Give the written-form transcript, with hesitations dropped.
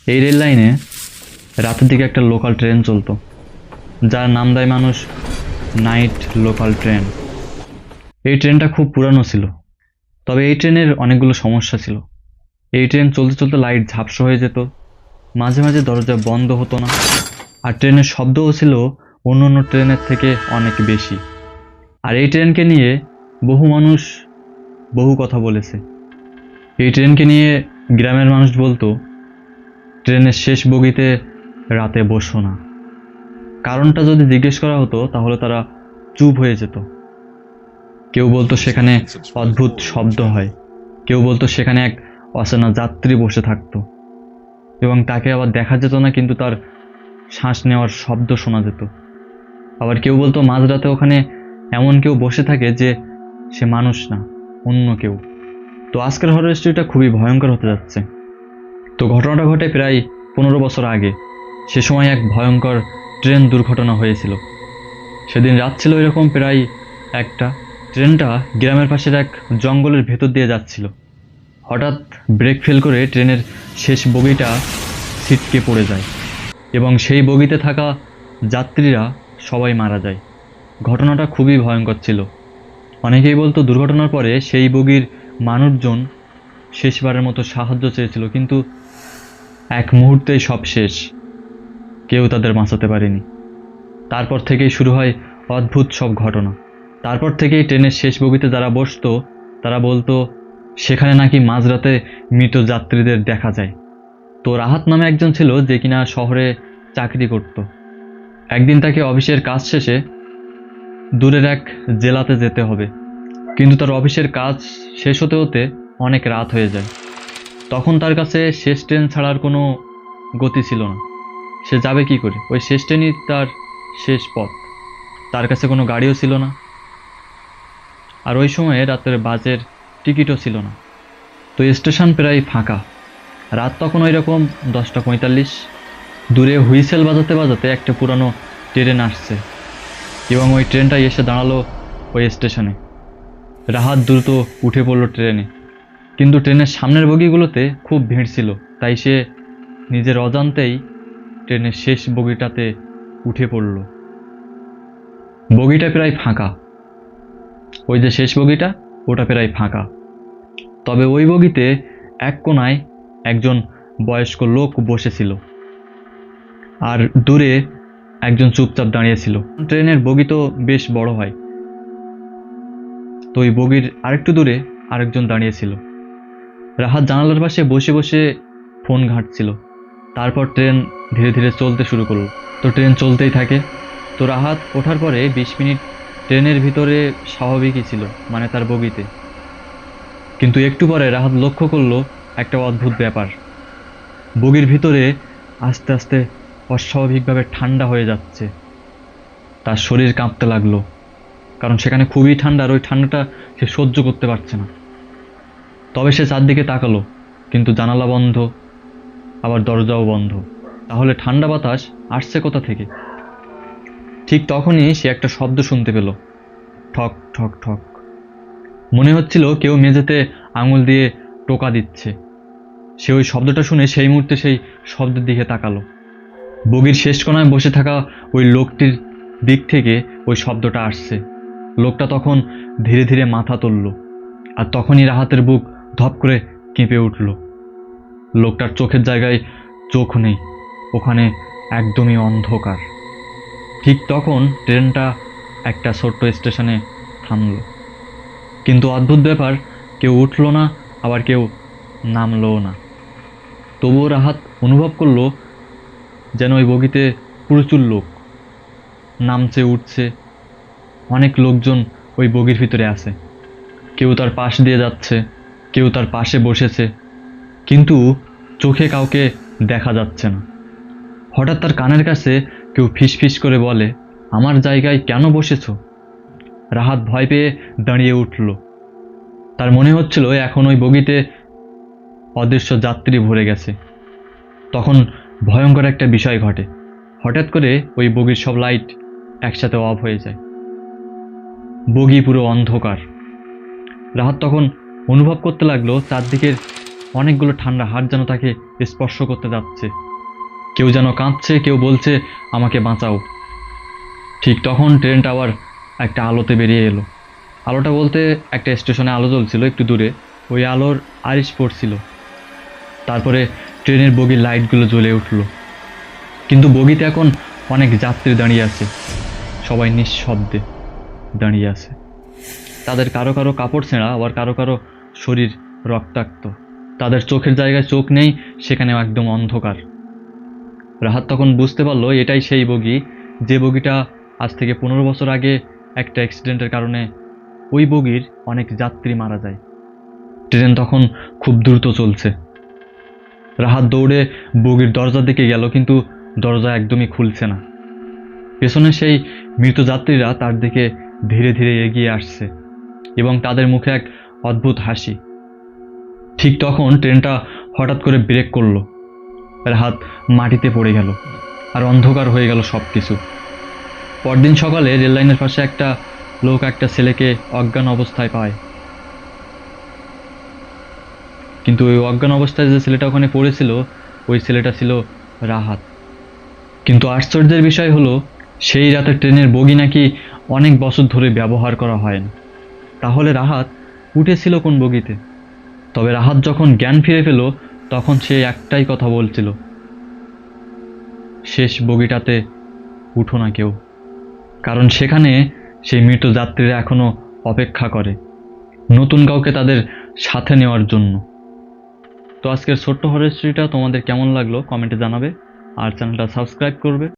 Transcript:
এই রেল লাইনে রাতের দিকে একটা লোকাল ট্রেন চলতো, যার নাম দেয় মানুষ নাইট লোকাল ট্রেন। এই ট্রেনটা খুব পুরানো ছিল, তবে এই ট্রেনের অনেকগুলো সমস্যা ছিল। এই ট্রেন চলতে চলতে লাইট ঝাপসা হয়ে যেত, মাঝে মাঝে দরজা বন্ধ হতো না, আর ট্রেনের শব্দও ছিল অন্য অন্য ট্রেনের থেকে অনেক বেশি। আর এই ট্রেনকে নিয়ে বহু মানুষ বহু কথা বলেছে। এই ট্রেনকে নিয়ে গ্রামের মানুষ বলতো, ট্রেনের শেষ বগিতে রাতে বসো না। কারণটা যদি জিজ্ঞেস করা হতো তাহলে তারা চুপ হয়ে যেত। কেউ বলতো সেখানে অদ্ভুত শব্দ হয়, কেউ বলতো সেখানে এক অচেনা যাত্রী বসে থাকতো এবং তাকে আবার দেখা যেত না, কিন্তু তার শ্বাস নেওয়ার শব্দ শোনা যেত। আবার কেউ বলতো মাঝরাতে ওখানে এমন কেউ বসে থাকে যে সে মানুষ না, অন্য কেউ। তো আজকের হরর স্টোরিটা খুবই ভয়ঙ্কর হতে যাচ্ছে। তো ঘটনাটা ঘটে প্রায় 15 বছর আগে। সে সময় এক ভয়ঙ্কর ট্রেন দুর্ঘটনা হয়েছিল। সেদিন রাত ছিল এরকম প্রায় একটা। ট্রেনটা গ্রামের পাশের এক জঙ্গলের ভেতর দিয়ে যাচ্ছিল। হঠাৎ ব্রেক ফেল করে ট্রেনের শেষ বগিটা ছিটকে পড়ে যায় এবং সেই বগিতে থাকা যাত্রীরা সবাই মারা যায়। ঘটনাটা খুবই ভয়ঙ্কর ছিল। অনেকেই বলতো দুর্ঘটনার পরে সেই বগির মানুষজন শেষবারের মতো সাহায্য চেয়েছিল, কিন্তু এক মুহূর্তেই সব শেষ, কেউ তাদের বাঁচাতে পারেনি। তারপর থেকেই শুরু হয় অদ্ভুত সব ঘটনা। তারপর থেকেই ট্রেনের শেষ বগিতে যারা বসতো তারা বলতো সেখানে নাকি মাঝরাতে মৃত যাত্রীদের দেখা যায়। তো রাহাত নামে একজন ছিল যে কিনা শহরে চাকরি করত। একদিন তাকে অফিসের কাজ শেষে দূরের এক জেলাতে যেতে হবে, কিন্তু তার অফিসের কাজ শেষ হতে হতে অনেক রাত হয়ে যায়। তখন তার কাছে শেষ ট্রেন ছাড়ার কোনো গতি ছিল না। সে যাবে কি করে? ওই শেষ ট্রেনই তার শেষ পথ। তার কাছে কোনো গাড়িও ছিল না, আর ওই সময়ে রাতের বাসের টিকিটও ছিল না। তো স্টেশন প্রায় ফাঁকা। রাত তখন ওই রকম 10টা 45। দূরে হুইসেল বাজাতে বাজাতে একটা পুরানো ট্রেন আসছে এবং ওই ট্রেনটা এসে দাঁড়ালো ওই স্টেশনে। রাহাত দ্রুত উঠে পড়লো ট্রেনে, কিন্তু ট্রেনের সামনের বগিগুলোতে খুব ভিড় ছিল, তাই সে নিজের অজান্তেই ট্রেনের শেষ বগিটাতে উঠে পড়ল। বগিটা প্রায় ফাঁকা, ওই যে শেষ বগিটা ওটা প্রায় ফাঁকা। তবে ওই বগিতে এক কোণায় একজন বয়স্ক লোক বসেছিল, আর দূরে একজন চুপচাপ দাঁড়িয়েছিল। ট্রেনের বগি তো বেশ বড় হয়, তো ওই বগির আরেকটু দূরে আরেকজন দাঁড়িয়েছিল। রাহাত জানালার পাশে বসে বসে ফোন ঘাঁটছিল। তারপর ট্রেন ধীরে ধীরে চলতে শুরু করলো। তো ট্রেন চলতেই থাকে। তো রাহাত ওঠার পরে 20 মিনিট ট্রেনের ভিতরে স্বাভাবিকই ছিল, মানে তার বগিতে। কিন্তু একটু পরে রাহাত লক্ষ্য করলো একটা অদ্ভুত ব্যাপার। বগির ভিতরে আস্তে আস্তে অস্বাভাবিকভাবে ঠান্ডা হয়ে যাচ্ছে। তার শরীর কাঁপতে লাগলো, কারণ সেখানে খুবই ঠান্ডা, আর ওই ঠান্ডাটা সে সহ্য করতে পারছে না। তবে সে চারদিকে তাকালো, কিন্তু জানালা বন্ধ, আবার দরজাও বন্ধ। তাহলে ঠান্ডা বাতাস আসছে কোথা থেকে? ঠিক তখনই সে একটা শব্দ শুনতে পেল, ঠক ঠক ঠক। মনে হচ্ছিল কেউ মেঝেতে আঙুল দিয়ে টোকা দিচ্ছে। সে ওই শব্দটা শুনে সেই মুহূর্তে সেই শব্দের দিকে তাকালো। বগির শেষ কোণায় বসে থাকা ওই লোকটির দিক থেকে ওই শব্দটা আসছে। লোকটা তখন ধীরে ধীরে মাথা তুলল, আর তখনই রাহাতের বুক ধপ করে কেঁপে উঠল। লোকটার চোখের জায়গায় চোখ নেই, ওখানে একদমই অন্ধকার। ঠিক তখন ট্রেনটা একটা ছোট্ট স্টেশনে থামল, কিন্তু অদ্ভুত ব্যাপার, কেউ উঠল না, আবার কেউ নামলও না। তবুও রাহাত অনুভব করলো যেন ওই বগিতে প্রচুর লোক নামছে উঠছে। অনেক লোকজন ওই বগির ভিতরে আছে। কেউ তার পাশ দিয়ে যাচ্ছে, কেউ তার পাশে বসেছে, কিন্তু চোখে কাউকে দেখা যাচ্ছে না। হঠাৎ তার কানের কাছে কেউ ফিসফিস করে বলে, আমার জায়গায় কেন বসেছো? রাহাত ভয় পেয়ে দাঁড়িয়ে উঠল। তার মনে হচ্ছিল এখন ওই বগিতে অদৃশ্য যাত্রী ভরে গেছে। তখন ভয়ঙ্কর একটা বিষয় ঘটে। হঠাৎ করে ওই বগির সব লাইট একসাথে অফ হয়ে যায়। বগি পুরো অন্ধকার। রাহাত তখন অনুভব করতে লাগলো চারদিকের অনেকগুলো ঠান্ডা হাত যেন তাকে স্পর্শ করতে যাচ্ছে। কেউ যেন কাঁদছে, কেউ বলছে আমাকে বাঁচাও। ঠিক তখন ট্রেনটা আবার একটা আলোতে বেরিয়ে এলো। আলোটা বলতে একটা স্টেশনে আলো জ্বলছিল একটু দূরে, ওই আলোর আরিশ পড়ছিল। তারপরে ট্রেনের বগির লাইটগুলো জ্বলে উঠলো, কিন্তু বগিতে এখন অনেক যাত্রী দাঁড়িয়ে আছে। সবাই নিঃশব্দে দাঁড়িয়ে আছে। তাদের কারো কারো কাপড় ছেঁড়া, আবার কারো কারো শরীর রক্তাক্ত। তাদের চোখের জায়গায় চোখ নেই, সেখানেও একদম অন্ধকার। রাহাত তখন বুঝতে পারলো এটাই সেই বগি, যে বগিটা আজ থেকে 15 বছর আগে একটা অ্যাক্সিডেন্টের কারণে ওই বগির অনেক যাত্রী মারা যায়। ট্রেন তখন খুব দ্রুত চলছে। রাহাত দৌড়ে বগির দরজার দিকে গেল, কিন্তু দরজা একদমই খুলছে না। পেছনে সেই মৃত যাত্রীরা তার দিকে ধীরে ধীরে এগিয়ে আসছে এবং তাদের মুখে এক অদ্ভুত হাসি। ঠিক তখন ট্রেনটা হঠাৎ করে ব্রেক করলো। রাহাত মাটিতে পড়ে গেল, আর অন্ধকার হয়ে গেল সবকিছু। পরদিন সকালে রেললাইনের পাশে একটা লোক একটা ছেলেকে অজ্ঞান অবস্থায় পায়। কিন্তু ওই অজ্ঞান অবস্থায় যে ছেলেটা ওখানে পড়েছিল, ওই ছেলেটা ছিল রাহাত। কিন্তু আশ্চর্যের বিষয় হলো, সেই রাতে ট্রেনের বগি নাকি অনেক বছর ধরে ব্যবহার করা হয় না। তাহলে রাহাত উঠেছিল কোন বগিতে? তবে রাহাত যখন জ্ঞান ফিরে পেল, তখন সে একটাই কথা বলছিল, শেষ বগিটাতে উঠো না কেউ, কারণ সেখানে সেই মৃত যাত্রীরা এখনো অপেক্ষা করে নতুন কাউকে তাদের সাথে নেওয়ার জন্য। তো আজকের ছোট্ট হরর স্টোরিটা তোমাদের কেমন লাগলো কমেন্টে জানাবে, আর চ্যানেলটা সাবস্ক্রাইব করবে।